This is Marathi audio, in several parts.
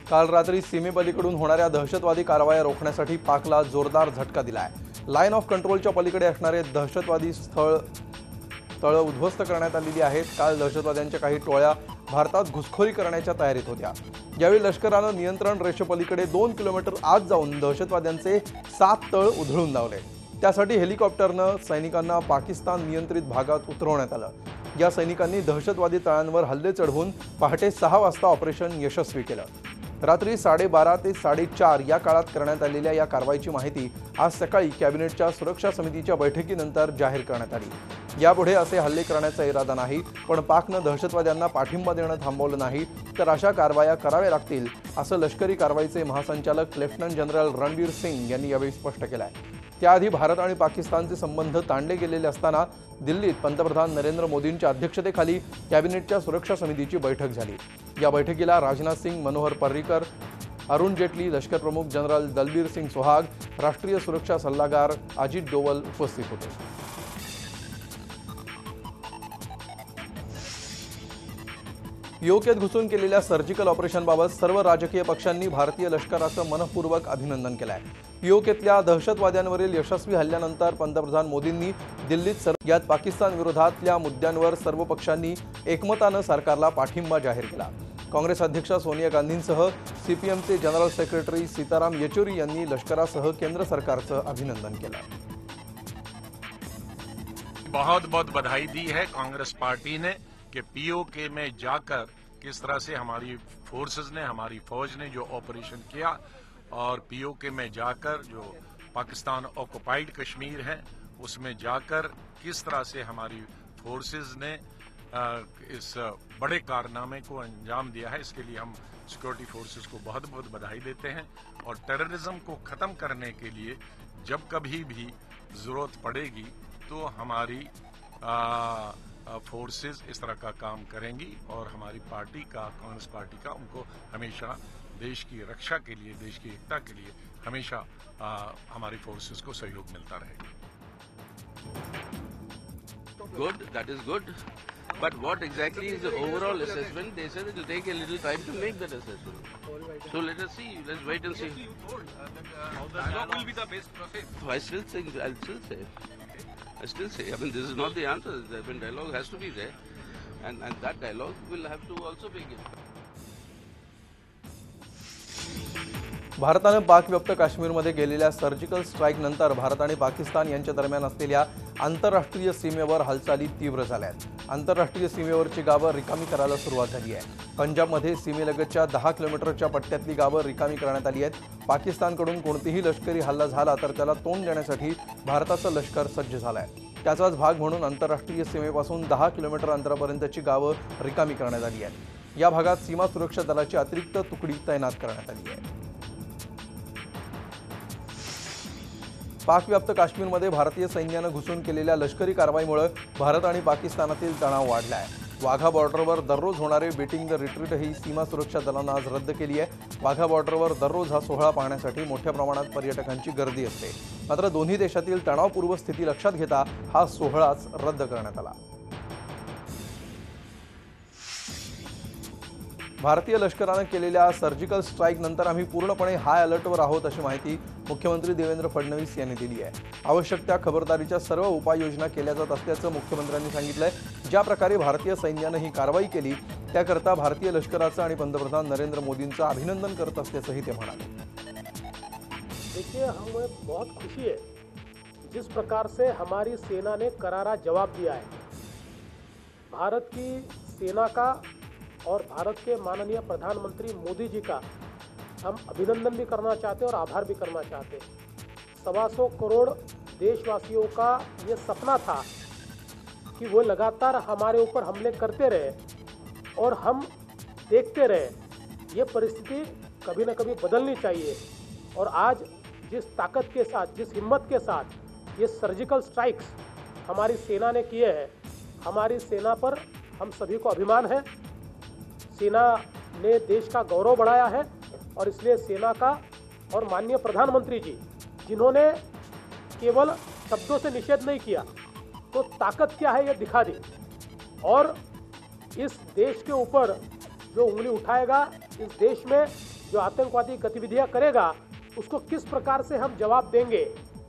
काल रात्री सीमेपलीकडून होणाऱ्या दहशतवादी कारवाया रोखण्यासाठी पाकला जोरदार झटका दिलाय। लाईन ऑफ कंट्रोलच्या पलीकडे असणारे दहशतवादी तळ उद्ध्वस्त करण्यात आलेली आहेत। काल दहशतवाद्यांच्या काही टोळ्या भारतात घुसखोरी करण्याच्या तयारीत होत्या। यावेळी लष्करानं नियंत्रण रेषेपलीकडे 2 किलोमीटर आत जाऊन दहशतवाद्यांचे 7 तळ उधळून लावले। त्यासाठी हेलिकॉप्टरनं सैनिकांना पाकिस्तान नियंत्रित भागात उतरवण्यात आलं। या सैनिकांनी दहशतवादी तळांवर हल्ले चढवून पहाटे 6 वाजता ऑपरेशन यशस्वी केलं। रात्री 12:30 ते 4:30 या काळात करण्यात आलेल्या या कारवाईची माहिती आज सकाळी कॅबिनेटच्या सुरक्षा समितीच्या बैठकीनंतर जाहीर करण्यात आली। यापुढे असे हल्ले करण्याचा इरादा नाही, पण पाकनं दहशतवाद्यांना पाठिंबा देणं थांबवलं नाही तर अशा कारवाया कराव्या लागतील, असं लष्करी कारवाईचे महासंचालक लेफ्टनंट जनरल रणबीर सिंग यांनी यावेळी स्पष्ट केलं आहे। त्याआधी भारत आणि पाकिस्तानचे संबंध ताणले गेलेले असताना दिल्लीत पंतप्रधान नरेंद्र मोदींच्या अध्यक्षतेखाली कॅबिनेटच्या सुरक्षा समितीची बैठक झाली। या बैठकीला राजनाथ सिंग, मनोहर पर्रिकर, अरुण जेटली, लष्कर प्रमुख जनरल दलबीर सिंग सुहाग, राष्ट्रीय सुरक्षा सल्लागार अजित डोवल उपस्थित होते। पीओकेत घुसून केलेल्या सर्जिकल ऑपरेशनबाबत सर्व राजकीय पक्षांनी भारतीय लष्कराचं मनपूर्वक अभिनंदन केलं आहे। पीओकेतल्या दहशतवाद्यांवरील यशस्वी हल्ल्यानंतर पंतप्रधान मोदींनी दिल्लीत यात पाकिस्तान विरोधातल्या मुद्द्यांवर सर्व पक्षांनी एकमतानं सरकारला पाठिंबा जाहीर केला। काँग्रेस अध्यक्ष सोनिया गांधींसह सीपीएमचे जनरल सेक्रेटरी सीताराम येचुरी यांनी लष्करासह केंद्र सरकारचं अभिनंदन केलं। बहुत बहुत बधाई दी है कांग्रेस पार्टी ने कि पीओके में जाकर किस तरह से हमारी फोर्सेस ने, हमारी फौज ने जो ऑपरेशन किया और पीओके में जाकर जो पाकिस्तान ऑक्युपाइड कश्मीर है उसमें जाकर किस तरह से हमारी फोर्सेस ने इस बड़े कारनामे को अंजाम दिया है, इसके लिए हम सिक्योरिटी फोर्सेस को बहुत बहुत बधाई देते हैं। और टेररिज्म को खत्म करने के लिए जब कभी भी जरूरत पड़ेगी तो हमारी फोर्सेस इस तरह का काम करेंगी और हमारी पार्टी का, कांग्रेस पार्टी का, उनको हमेशा देश की रक्षा के लिए, देश की एकता के लिए हमेशा हमारी फोर्सेस को सहयोग मिलता रहेगा। Good, that is good. But what exactly is the overall assessment? They said it will take a little time to make that assessment. So let us see. Let's wait and see. Dialogue will be the best process. I still think. I'll still say. I still say. I mean, this is not the answer. I mean, dialogue has to be there, and that dialogue will have to also be given. भारताने पाकव्याप्त काश्मीरमध्ये गेलेल्या सर्जिकल स्ट्राईक नंतर भारत आणि पाकिस्तान यांच्या दरम्यान असलेल्या आंतरराष्ट्रीय सीमेवर हालचाली तीव्र झाल्या आहेत। आंतरराष्ट्रीय सीमेवरची गावं रिकामी करायला सुरुवात झाली आहे। पंजाबमध्ये सीमेलगतच्या 10 किलोमीटरच्या पट्ट्यातली गावं रिकामी करण्यात आली आहेत। पाकिस्तानकडून कोणतीही लष्करी हल्ला झाला तर त्याला तोंड देण्यासाठी भारताचं लष्कर सज्ज झालं आहे। त्याचाच भाग म्हणून आंतरराष्ट्रीय सीमेपासून 10 किलोमीटर अंतरापर्यंतची गावं रिकामी करण्यात आली आहेत। या भागात सीमा सुरक्षा दलाची अतिरिक्त तुकडी तैनात करण्यात आली आहे। पाकव्याप्त काश्मीरमध्ये भारतीय सैन्यानं घुसून केलेल्या लष्करी कारवाईमुळे भारत आणि पाकिस्तानातील तणाव वाढला आहे। वाघा बॉर्डरवर दररोज होणारे बीटिंग द रिट्रीट ही सीमा सुरक्षा दलानं आज रद्द केली आहे। वाघा बॉर्डरवर दररोज हा सोहळा पाहण्यासाठी मोठ्या प्रमाणात पर्यटकांची गर्दी असते। मात्र दोन्ही देशातील तणावपूर्व स्थिती लक्षात घेता हा सोहळाच रद्द करण्यात आला। भारतीय लष्करानं केलेल्या सर्जिकल स्ट्राईक नंतर आम्ही पूर्णपणे हाय अलर्टवर आहोत, अशी माहिती मुख्यमंत्री देवेंद्र फडणवीस यांनी दिली आहे। आवश्यक त्या खबरदारीच्या सर्व उपाययोजना केल्या जात असल्याचं मुख्यमंत्र्यांनी सांगितलंय। ज्या प्रकारे भारतीय सैन्यानं ही कारवाई केली त्याकरता भारतीय लष्कराचं आणि पंतप्रधान नरेंद्र मोदींचं अभिनंदन करत असल्याचंही ते म्हणाले। देखिए, हमें बहुत खुशी है जिस प्रकार से हमारी सेना ने करारा जवाब दिया है। भारत की सेना का और भारत के माननीय प्रधानमंत्री मोदी जी का हम अभिनंदन भी करना चाहते हैं और आभार भी करना चाहते हैं। 125 करोड़ देशवासियों का ये सपना था कि वो लगातार हमारे ऊपर हमले करते रहे और हम देखते रहे। ये परिस्थिति कभी न कभी बदलनी चाहिए और आज जिस ताकत के साथ, जिस हिम्मत के साथ ये सर्जिकल स्ट्राइक्स हमारी सेना ने किए हैं, हमारी सेना पर हम सभी को अभिमान है। सेना ने देश का गौरव बढ़ाया है और इसलिए सेना का और माननीय प्रधानमंत्री जी, जिन्होंने केवल शब्दों से निषेध नहीं किया तो ताकत क्या है ये दिखा दी और इस देश के ऊपर जो उंगली उठाएगा, इस देश में जो आतंकवादी गतिविधियां करेगा उसको किस प्रकार से हम जवाब देंगे,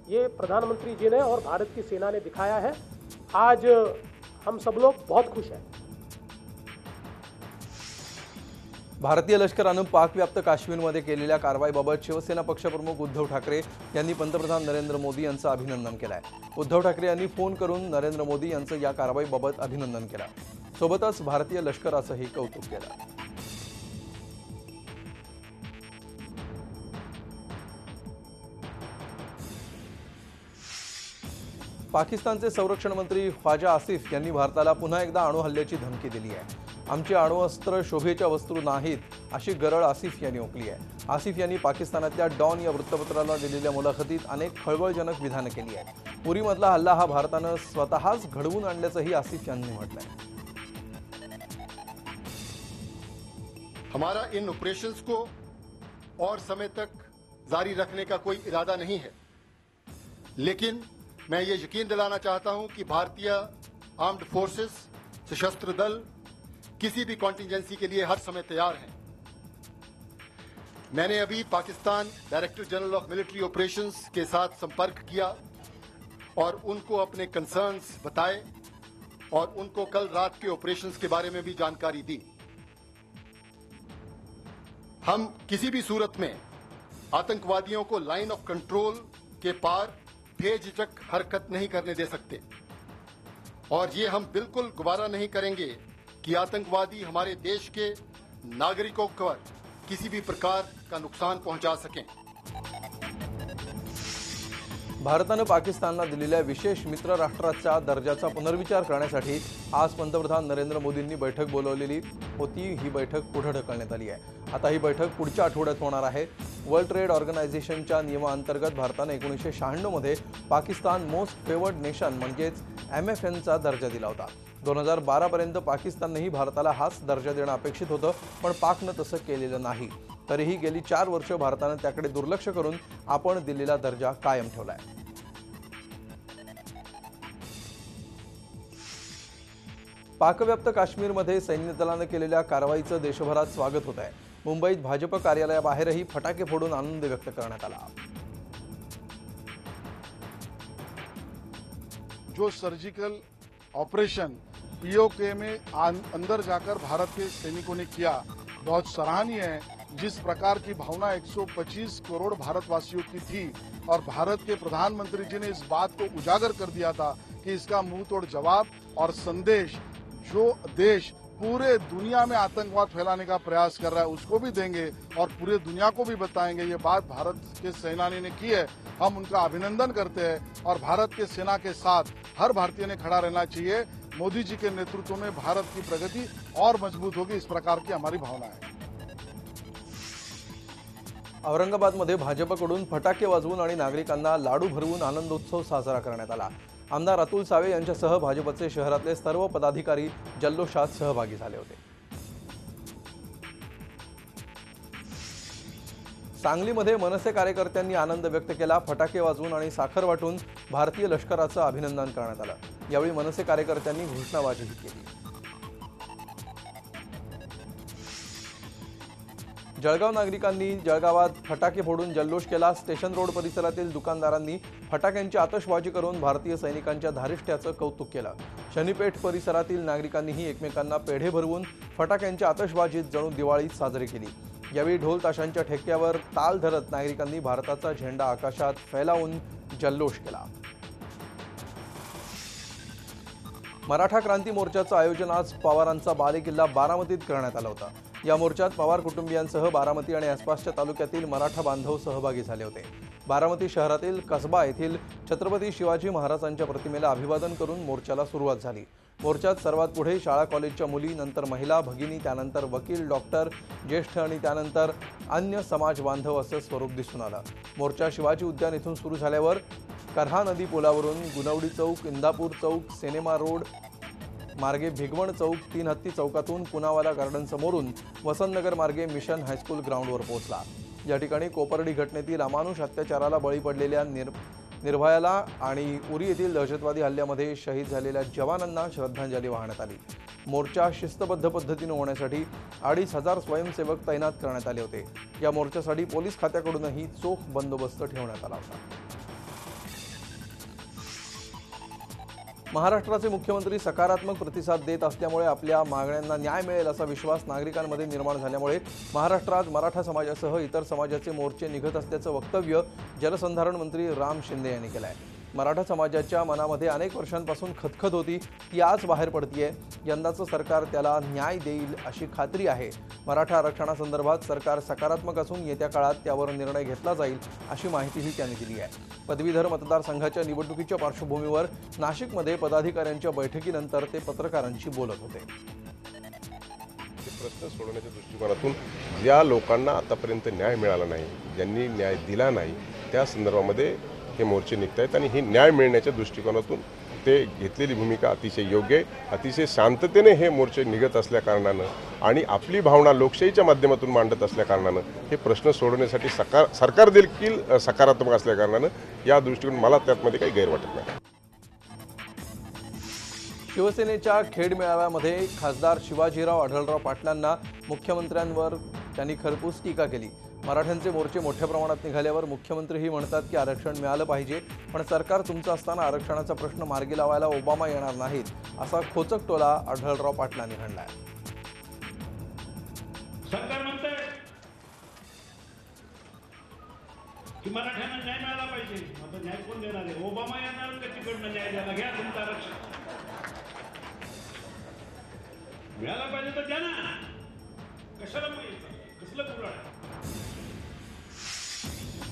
ये प्रधानमंत्री जी ने और भारत की सेना ने दिखाया है। आज हम सब लोग बहुत खुश हैं। भारतीय लष्करानं पाकव्याप्त काश्मीरमध्ये केलेल्या कारवाईबाबत शिवसेना पक्षप्रमुख उद्धव ठाकरे यांनी पंतप्रधान नरेंद्र मोदी यांचं अभिनंदन केलं आहे। उद्धव ठाकरे यांनी फोन करून नरेंद्र मोदी यांचं या कारवाईबाबत अभिनंदन केलं। सोबतच भारतीय लष्कराचंही कौतुक केलं। पाकिस्तानचे संरक्षण मंत्री ख्वाजा आसिफ यांनी भारताला पुन्हा एकदा अणुहल्ल्याची धमकी दिली आहे। आमची अणुअस्त्र शोभेच्या वस्तू नाहीत अशी गरळ आसिफ यांनी ओकली आहे। आसिफ यांनी पाकिस्तानातल्या डॉन या वृत्तपत्राला दिलेल्या मुलाखतीत अनेक खळबळजनक विधानं केली आहेत। उरीमधला हल्ला हा भारतानं स्वतःच घडवून आणल्याचंही आसिफ यांनी म्हटलंय। हमारा इन ऑपरेशंस को और समय तक जारी रखने का कोई इरादा नहीं है, लेकिन मैं ये यकीन दिलाना चाहता हूं कि भारतीय आर्म्ड फोर्सेस, सशस्त्र दल किसी भी कॉन्टिजेंसी के लिए हर समय तैयार हैं। मैंने अभी Pakistan director general of military operations के साथ संपर्क किया और उनको अपने कंसर्न्स बताए और उनको कल रात के ऑपरेशंस के बारे में भी जानकारी दी। हम किसी भी सूरत में आतंकवादियों को लाइन ऑफ कंट्रोल के पार बेझिझक हरकत नहीं करने दे सकते और ये हम बिल्कुल गवारा नहीं करेंगे कि आतंकवादी हमारे देश के नागरिकों को किसी भी प्रकार का नुकसान पहुंचा सकें। भारतानं पाकिस्तानला दिलेल्या विशेष मित्र राष्ट्राचा दर्जाचा पुनर्विचार करण्यासाठी आज पंतप्रधान नरेंद्र मोदींनी बैठक बोलावलेली होती। ही बैठक पुढे ढकलण्यात आली आहे। आता ही बैठक पुढच्या आठवड्यात होणार आहे। वर्ल्ड ट्रेड ऑर्गनायझेशनच्या नियमांतर्गत भारताने 1996 मध्ये पाकिस्तान मोस्ट फेवर्ड नेशन म्हणजेच MFNचा दर्जा दिला होता। 2012 पर्यंत पाकिस्ताननेही भारताला हाच दर्जा देणं अपेक्षित होतं, पण पाकनं तसं केलेलं नाही। तरीही गेली 4 वर्ष भारतानं त्याकडे दुर्लक्ष करून आपण दिलेला दर्जा कायम ठेवलाय। पाकव्याप्त काश्मीरमध्ये सैन्य दलानं केलेल्या कारवाईचं देशभरात स्वागत होत आहे। मुंबईत भाजप कार्यालयाबाहेरही फटाके फोडून आनंद व्यक्त करण्यात आला। जो सर्जिकल ऑपरेशन POK में अंदर जाकर भारत के सैनिकों ने किया बहुत सराहनीय है। जिस प्रकार की भावना 125 करोड़ भारतवासियों की थी और भारत के प्रधानमंत्री जी ने इस बात को उजागर कर दिया था कि इसका मुंह तोड़ जवाब और संदेश जो देश पूरे दुनिया में आतंकवाद फैलाने का प्रयास कर रहा है उसको भी देंगे और पूरे दुनिया को भी बताएंगे। ये बात भारत के सेनानी ने की है, हम उनका अभिनंदन करते हैं और भारत के सेना के साथ हर भारतीय ने खड़ा रहना चाहिए। मोदी जी के नेतृत्व में भारत की प्रगति और मजबूत होगी, इस प्रकार की हमारी भावना है। औरंगाबादमध्ये भाजपकडून फटाके वाजवून आणि नागरिकांना लाडू भरवून आनंदोत्सव साजरा करण्यात आला। आमदार अतुल सावे यांच्यासह भाजपचे शहरातले सर्व पदाधिकारी जल्लोषात सहभागी झाले होते। सांगलीमध्ये मनसे कार्यकर्त्यांनी आनंद व्यक्त केला। फटाके वाजवून आणि साखर वाटून भारतीय लष्कराचं अभिनंदन करण्यात आलं। यावेळी मनसे कार्यकर्त्यांनी घोषणाबाजीही केली। जळगाव नागरिकांनी जळगावात फटाके फोडून जल्लोष केला। स्टेशन रोड परिसरातील दुकानदारांनी फटाक्यांची आतषबाजी करून भारतीय सैनिकांच्या धारिष्ट्याचं कौतुक केलं। शनीपेठ परिसरातील नागरिकांनीही एकमेकांना पेढे भरवून फटाक्यांच्या आतषबाजीत जणू दिवाळी साजरी केली। यावेळी ढोल ताशांच्या ठेक्यावर ताल धरत नागरिकांनी भारताचा झेंडा आकाशात फैलावून जल्लोष केला। मराठा क्रांती मोर्चाचं आयोजन आज पवारांचा बालेकिल्ला बारामतीत करण्यात आलं होतं। या मोर्चात पवार कुटुंबियांसह बारामती आणि आसपासच्या तालुक्यातील मराठा बांधव सहभागी झाले होते। बारामती शहरातील कसबा येथील छत्रपती शिवाजी महाराजांच्या प्रतिमेला अभिवादन करून मोर्चाला सुरुवात झाली। मोर्चात सर्वात पुढे शाळा कॉलेजच्या मुली, नंतर महिला भगिनी, त्यानंतर वकील, डॉक्टर, ज्येष्ठ आणि त्यानंतर अन्य समाज बांधव असं स्वरूप दिसून आलं। मोर्चा शिवाजी उद्यान इथून सुरू झाल्यावर करहा नदी पुलावरून गुणवडी चौक, इंदापूर चौक, सिनेमा रोड मार्गे भिगवण चौक, तीन हत्ती चौकातून पुनावाला गार्डन समोरून वसंतनगर मार्गे मिशन हायस्कूल ग्राउंडवर पोहोचला। या ठिकाणी कोपर्डी घटनेतील अमानुष अत्याचाराला बळी पडलेल्या निर्भयाला आणि उरी येथील दहशतवादी हल्ल्यामध्ये शहीद झालेल्या जवानांना श्रद्धांजली वाहण्यात आली। मोर्चा शिस्तबद्ध पद्धतीने होण्यासाठी 2500 स्वयंसेवक तैनात करण्यात आले होते। या मोर्चासाठी पोलीस खात्याकडूनही चोख बंदोबस्त ठेवण्यात आला होता। महाराष्ट्राचे मुख्यमंत्री सकारात्मक प्रतिसाद देत असल्यामुळे आपल्या मागण्यांना न्याय मिळेल असा विश्वास नागरिकांमध्ये निर्माण झाल्यामुळे महाराष्ट्रात मराठा समाजासह इतर समाजाचे मोर्चे निघत असल्याचं वक्तव्य जलसंधारण मंत्री राम शिंदे यांनी केलं आहे। मराठा समाजाच्या मनामध्ये अनेक वर्षांपासून खतखत होती, ती आज बाहेर पडतीये। यंदाचं सरकार त्याला न्याय देईल अशी खात्री आहे। मराठा आरक्षणासंदर्भात सरकार सकारात्मक असून येत्या काळात त्यावर निर्णय घेतला जाईल अशी माहितीही त्यांनी दिली आहे। पदवीधर मतदारसंघाच्या निवडणुकीच्या पार्श्वभूमीवर नाशिकमध्ये पदाधिकाऱ्यांच्या बैठकीनंतर ते पत्रकारांशी बोलत होते। प्रश्न सोडवण्याच्या दृष्टिकोनातून ज्या लोकांना आतापर्यंत न्याय मिळाला नाही, ज्यांनी न्याय दिला नाही, त्या संदर्भामध्ये हे मोर्चे निघत आहेत आणि ही न्याय मिळण्याच्या दृष्टिकोनातून ते घेतलेली भूमिका अतिशय योग्य आहे। अतिशय शांततेने हे मोर्चे निघत असल्या कारणानं आणि आपली भावना लोकशाहीच्या माध्यमातून मांडत असल्या कारणानं हे प्रश्न सोडवण्यासाठी सरकार देखील सकारात्मक असल्या कारणानं या दृष्टिकोन मला त्यामध्ये काही गैर वाटत नाही। शिवसेनेच्या खेड मेळाव्यामध्ये खासदार शिवाजीराव आढळराव पाटलांना मुख्यमंत्र्यांवर त्यांनी खरपूस टीका केली। मराठ्यांचे मोर्चे मोठ्या प्रमाणात निघाल्यावर मुख्यमंत्रीही म्हणतात की आरक्षण मिळालं पाहिजे, पण सरकार तुमचं असताना आरक्षणाचा प्रश्न मार्गी लावायला ओबामा येणार नाहीत असा खोचक टोला आढळराव पाटलांनी हाणलाय। सरकार म्हणते की मराठ्यांना न्याय मिळाला पाहिजे, आता न्याय कोण देणार आहे? ओबामा येणार का तिकडनं न्याय द्यायला? घ्या तुमचं आरक्षण, मिळाला पाहिजे तर द्या ना, कशाला कसलं कुराड?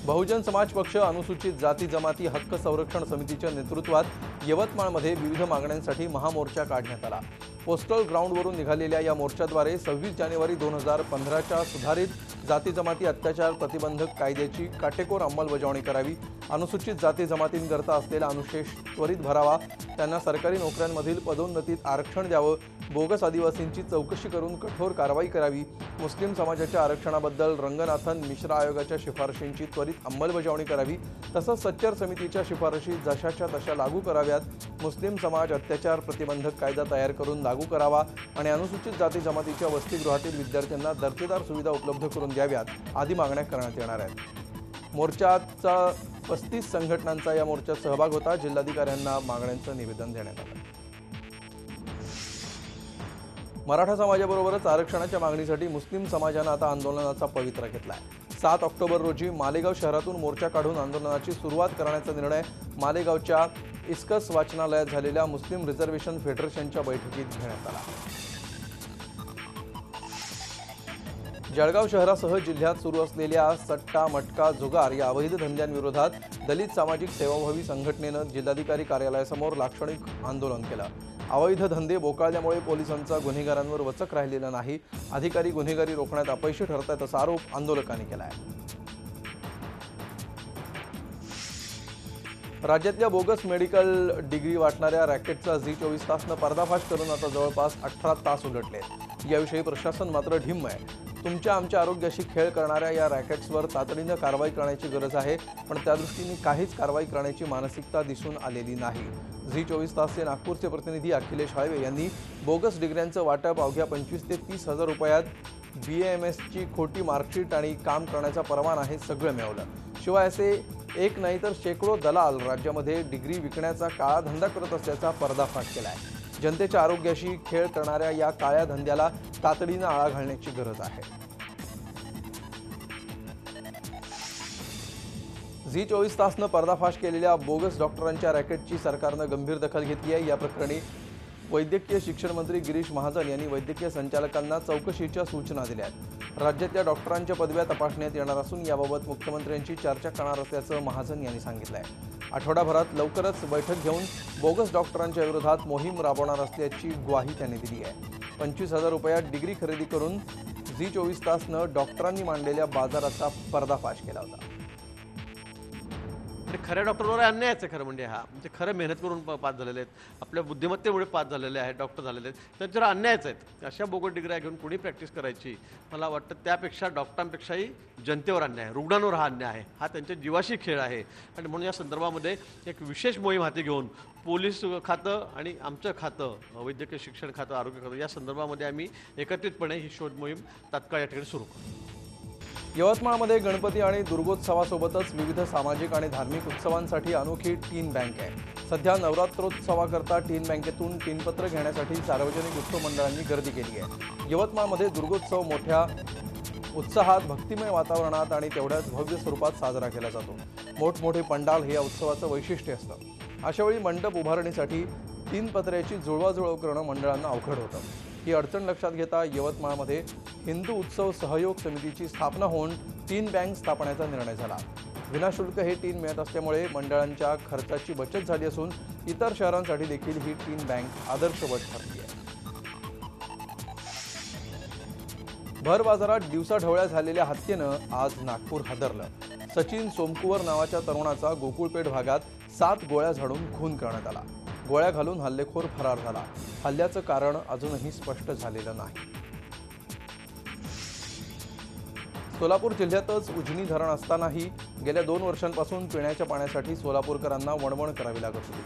बहुजन समाज पक्ष अनुसूचित जाती जमाती हक्क संरक्षण समितीच्या नेतृत्वात यवतमाळमध्ये विविध मागण्यांसाठी महामोर्चा काढण्यात आला। पोस्टल ग्राउंडवरून निघालेल्या या मोर्चाद्वारे 26 जानेवारी 2015च्या सुधारित जाती जमाती अत्याचार प्रतिबंधक कायद्याची काटेकोर अंमलबजावणी करावी, अनुसूचित जाती जमातींकरता असलेला अनुशेष त्वरित भरावा, त्यांना सरकारी नोकऱ्यांमधील पदोन्नतीत आरक्षण द्यावं, बोगस आदिवासींची चौकशी करून कठोर कारवाई करावी, मुस्लिम समाजाच्या आरक्षणाबद्दल रंगनाथन मिश्रा आयोगाच्या शिफारशींची त्वरित अंमलबजावणी करावी, तसंच सच्चर समितीच्या शिफारशी जशाच्या तशा लागू कराव्यात, मुस्लिम समाज अत्याचार प्रतिबंधक कायदा तयार करून लागू करावा आणि अनुसूचित जाती जमातीच्या वसतिगृहातील विद्यार्थ्यांना दर्जेदार सुविधा उपलब्ध करून द्याव्यात आदी मागण्या करण्यात येणार आहेत। मोर्चाचा 35 संघटनांचा या मोर्चात सहभाग होता। जिल्हाधिकाऱ्यांना मागण्यांचं निवेदन देण्यात आलं। मराठा समाजाबरोबरच आरक्षणाच्या मागणीसाठी मुस्लिम समाजानं आता आंदोलनाचा पवित्रा घेतलाय। 7 ऑक्टोबर रोजी मालेगाव शहरातून मोर्चा काढून आंदोलनाची सुरुवात करण्याचा निर्णय मालेगावच्या इस्कस वाचनालयात झालेल्या मुस्लिम रिझर्वेशन फेडरेशनच्या बैठकीत घेण्यात आला। जळगाव शहरासह जिल्ह्यात सुरू असलेल्या सट्टा मटका जुगार या अवैध धंद्यांविरोधात दलित सामाजिक सेवाभावी संघटनेनं जिल्हाधिकारी कार्यालयासमोर लाक्षणिक आंदोलन केलं। अवैध धंदे बोकाळल्यामुळे पोलिसांचा गुन्हेगारांवर वचक राहिलेला नाही, अधिकारी गुन्हेगारी रोखण्यात अपयशी ठरतात असा आरोप आंदोलकांनी केला आहे। राज्यातल्या बोगस मेडिकल डिग्री वाटणाऱ्या रॅकेटचा झी24 तासनं पर्दाफाश करून आता जवळपास 18 तास उलटले। याविषयी प्रशासन मात्र ढिम्म आहे। तुमच्या आमच्या आरोग्याशी खेळ करणाऱ्या या रॅकेट्सवर तातडीनं कारवाई करण्याची गरज आहे, पण त्यादृष्टीने काहीच कारवाई करण्याची मानसिकता दिसून आलेली नाही। झी24 तासचे नागपूरचे प्रतिनिधी अखिलेश हाळवे यांनी बोगस डिग्र्यांचं वाटप अवघ्या 25 ते 30 हजार रुपयात BAMSची खोटी मार्कशीट आणि काम करण्याचा परवाना हे सगळं मिळवलं। शिवाय असे एक नाही तर शेकडो दलाल राज्यामध्ये डिग्री विकण्याचा काळा धंदा करत असल्याचा पर्दाफाश केला आहे। जनतेच्या आरोग्याशी खेळ करणाऱ्या या काळ्या धंद्याला तातडीनं आळा घालण्याची गरज आहे। झी24 तासनं पर्दाफाश केलेल्या बोगस डॉक्टरांच्या रॅकेटची सरकारनं गंभीर दखल घेतली आहे। या प्रकरणी वैद्यकीय शिक्षण मंत्री गिरीश महाजन यांनी वैद्यकीय संचालकांना चौकशीच्या सूचना दिल्या आहेत। राज्यातल्या डॉक्टरांच्या पदव्या तपासण्यात येणार असून याबाबत मुख्यमंत्र्यांची चर्चा करणार असल्याचं महाजन यांनी सांगितलं आहे। आठवडाभरात लवकरच बैठक घेऊन बोगस डॉक्टरांच्या विरोधात मोहीम राबवणार असल्याची ग्वाही त्यांनी दिली आहे। 25,000 रुपयात डिग्री खरेदी करून झी24 तासनं डॉक्टरांनी मांडलेल्या बाजाराचा पर्दाफाश केला होता। आणि खऱ्या डॉक्टरवर अन्यायच आहे खरं म्हणजे हा, म्हणजे खरं मेहनत करून पास झालेले आहेत, आपल्या बुद्धिमत्तेमुळे पास झालेले आहेत, डॉक्टर झालेले आहेत, तर जरा अन्यायच आहेत. अशा बोगट डिग्र्या घेऊन कोणी प्रॅक्टिस करायची, मला वाटतं त्यापेक्षा डॉक्टरांपेक्षाही जनतेवर अन्याय आहे, रुग्णांवर हा अन्याय आहे, हा त्यांच्या जीवाशी खेळ आहे. आणि म्हणून या संदर्भामध्ये एक विशेष मोहीम हाती घेऊन पोलीस खातं आणि आमचं खातं, वैद्यकीय शिक्षण खातं, आरोग्य खातं, या संदर्भामध्ये आम्ही एकत्रितपणे ही शोध मोहीम तात्काळ या ठिकाणी सुरू करू. यवतमाळमध्ये गणपती आणि दुर्गोत्सवासोबतच विविध सामाजिक आणि धार्मिक उत्सवांसाठी अनोखी टीन बँक आहे. सध्या नवरात्रोत्सवाकरता टीन बँकेतून टीनपत्र घेण्यासाठी सार्वजनिक उत्सव मंडळांनी गर्दी केली आहे. यवतमाळमध्ये दुर्गोत्सव मोठ्या उत्साहात, भक्तिमय वातावरणात आणि तेवढ्याच भव्य स्वरूपात साजरा केला जातो. मोठमोठे पंडाल हे या उत्सवाचं वैशिष्ट्य असतं. अशावेळी मंडप उभारणीसाठी टीनपत्र्याची जुळवाजुळव करणं मंडळांना अवघड होतं. ही अडचण लक्षात घेता यवतमाळमध्ये हिंदू उत्सव सहयोग समितीची स्थापना होऊन टीन बँक स्थापण्याचा निर्णय झाला. विनाशुल्क हे टीन मिळत असल्यामुळे मंडळांच्या खर्चाची बचत झाली असून इतर शहरांसाठी देखील ही टीन बँक आदर्शवत ठरली आहे. भर बाजारात दिवसाढवळ्या झालेल्या हत्येनं आज नागपूर हादरलं. सचिन सोमकुवर नावाच्या तरुणाचा गोकुळपेठ भागात 7 गोळ्या झाडून खून करण्यात आला. गोळ्या घालून हल्लेखोर फरार झाला. हल्ल्याचं कारण अजूनही स्पष्ट झालेलं नाही. सोलापूर जिल्ह्यातच उजनी धरण असतानाही गेल्या 2 वर्षांपासून पिण्याच्या पाण्यासाठी सोलापूरकरांना वणवण करावी लागत होती.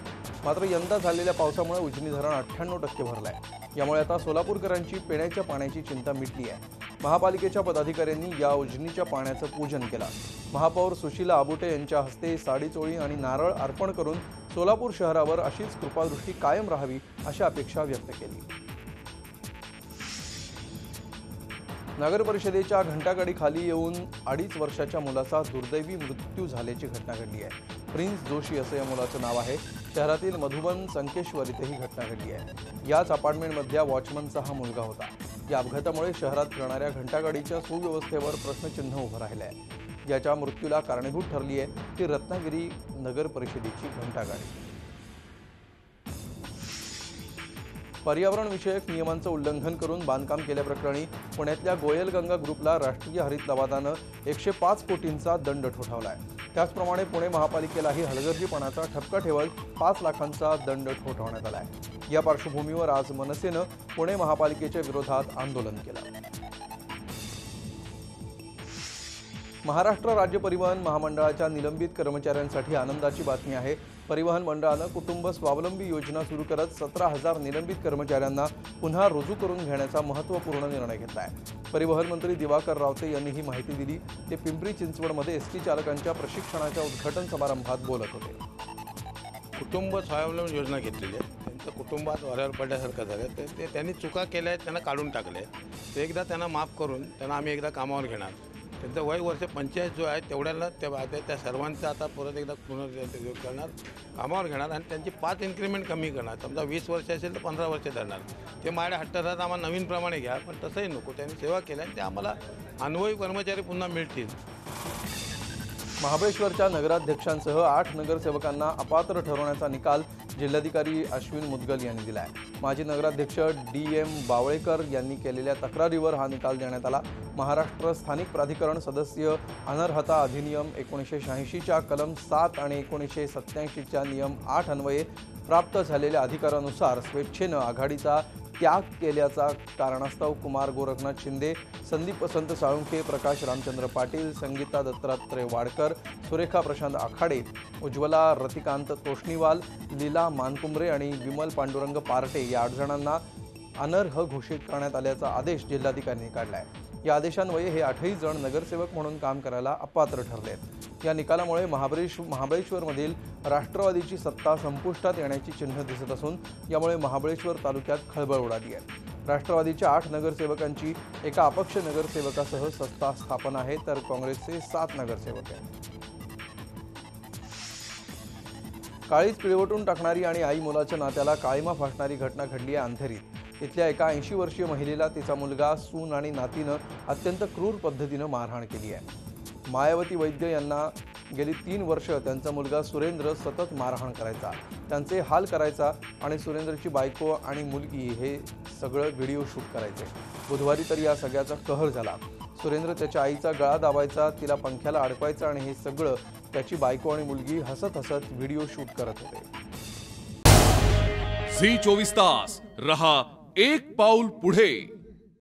मात्र यंदा झालेल्या पावसामुळे उजनी धरण 98% भरलंय. यामुळे आता सोलापूरकरांची पिण्याच्या पाण्याची चिंता मिटली आहे. महापालिकेच्या पदाधिकाऱ्यांनी या उजनीच्या पाण्याचं पूजन केलं. महापौर सुशीला आबुटे यांच्या हस्ते साडीचोळी आणि नारळ अर्पण करून सोलापूर शहरावर अशीच कृपादृष्टी कायम राहावी अशी अपेक्षा व्यक्त केली. नगर परिषदेच्या घंटागाडीखाली येऊन 2.5 वर्षाच्या मुलाचा दुर्दैवी मृत्यू झाल्याची घटना घडली आहे. प्रिन्स जोशी असं या मुलाचं नाव आहे. शहरातील मधुबन संकेश्वर इथे ही घटना घडली आहे. याच अपार्टमेंटमधल्या वॉचमनचा हा मुलगा होता. या अपघातामुळे शहरात फिरणाऱ्या घंटागाडीच्या सुव्यवस्थेवर प्रश्नचिन्ह उभं राहिलं आहे. याच्या मृत्यूला कारणीभूत ठरली आहे ती रत्नागिरी नगर परिषदेची घंटागाडी. पर्यावरणविषयक नियमांचं उल्लंघन करून बांधकाम केल्याप्रकरणी पुण्यातल्या गोयलगंगा ग्रुपला राष्ट्रीय हरित लवादानं 105 कोटींचा दंड ठोठावला आहे. त्याचप्रमाणे पुणे महापालिकेलाही हलगर्जीपणाचा ठपका ठेवत 5 लाखांचा दंड ठोठावण्यात आला आहे. या पार्श्वभूमीवर आज मनसेनं पुणे महापालिकेच्या विरोधात आंदोलन केलं. महाराष्ट्र राज्य परिवहन महामंडळाच्या निलंबित कर्मचाऱ्यांसाठी आनंदाची बातमी आहे. परिवहन मंडळानं कुटुंब स्वावलंबी योजना सुरू करत 17,000 निलंबित कर्मचाऱ्यांना पुन्हा रुजू करून घेण्याचा महत्त्वपूर्ण निर्णय घेतला आहे. परिवहन मंत्री दिवाकर रावते यांनी ही माहिती दिली. ते पिंपरी चिंचवडमध्ये एसटी चालकांच्या प्रशिक्षणाच्या उद्घाटन समारंभात बोलत होते. कुटुंब स्वावलंबी योजना घेतलेली आहे. त्यांचं कुटुंबात वाऱ्यावर पडल्यासारखं झालं. ते त्यांनी चुका केल्या आहेत, त्यांना काढून टाकले. ते एकदा त्यांना माफ करून त्यांना आम्ही एकदा कामावर घेणार. त्यांचं वय वर्ष 45 जो आहे तेवढ्याला त्या सर्वांचं आता परत एकदा करणार, कामावर घेणार आणि त्यांची 5 इन्क्रिमेंट कमी करणार. समजा 20 वर्ष असेल तर 15 वर्ष धरणार. ते माझ्या हट्टात आम्हाला नवीनप्रमाणे घ्या, पण तसंही नको. त्यांनी सेवा केल्या आणि ते आम्हाला अनुभवी कर्मचारी पुन्हा मिळतील. महाबळेश्वरच्या नगराध्यक्षांसह 8 नगरसेवकांना अपात्र ठरवण्याचा निकाल जिल्हाधिकारी अश्विन मुदगल यांनी दिला आहे. माजी नगराध्यक्ष DM बावळेकर यांनी केलेल्या तक्रारीवर हा निकाल देण्यात आला. महाराष्ट्र स्थानिक प्राधिकरण सदस्य अनर्हता अधिनियम 1986च्या कलम 7 आणि 1987च्या नियम 8 अन्वये प्राप्त झालेल्या अधिकारानुसार स्वेच्छेनं आघाडीचा त्याग केल्याचा कारणास्तव कुमार गोरखनाथ शिंदे, संदीप वसंत साळुंखे, प्रकाश रामचंद्र पाटील, संगीता दत्तात्रय वाडकर, सुरेखा प्रशांत आखाडे, उज्ज्वला रतिकांत तोष्णीवाल, लीला मानकुंबरे आणि विमल पांडुरंग पार्टे या 8 जणांना अनर्ह घोषित करण्यात आल्याचा आदेश जिल्हाधिकाऱ्यांनी काढला आहे. या आदेशान्वये हे 8ही जण नगरसेवक म्हणून काम करायला अपात्र ठरले आहेत. या निकालामुळे महाबळेश्वरमधील राष्ट्रवादीची सत्ता संपुष्टात येण्याची चिन्ह दिसत असून यामुळे महाबळेश्वर तालुक्यात खळबळ उडाली आहे. राष्ट्रवादीच्या 8 नगरसेवकांची एका अपक्ष नगरसेवकासह सत्ता स्थापन आहे, तर काँग्रेसचे 7 नगरसेवक आहेत. काळीच पिळवटून टाकणारी आणि आई मुलाच्या नात्याला काळीमा फासणारी घटना घडली आहे अंधेरीत. इथल्या एका 80 वर्षीय महिलेला तिचा मुलगा, सून आणि नातीनं अत्यंत क्रूर पद्धतीनं मारहाण केली आहे. मायावती वैद्य यांना गेली 3 वर्ष त्यांचा मुलगा सुरेंद्र सतत मारहाण करायचा, त्यांचे हाल करायचा आणि सुरेंद्रची बायको आणि मुलगी हे सगळं व्हिडिओ शूट करायचे. बुधवारी तर या सगळ्याचा कहर झाला. सुरेंद्र त्याच्या आईचा गळा दाबायचा, तिला पंख्याला अडकवायचा आणि हे सगळं त्याची बायको आणि मुलगी हसत हसत व्हिडिओ शूट करत होते. झी 24 तास रहा एक पाऊल पुढे.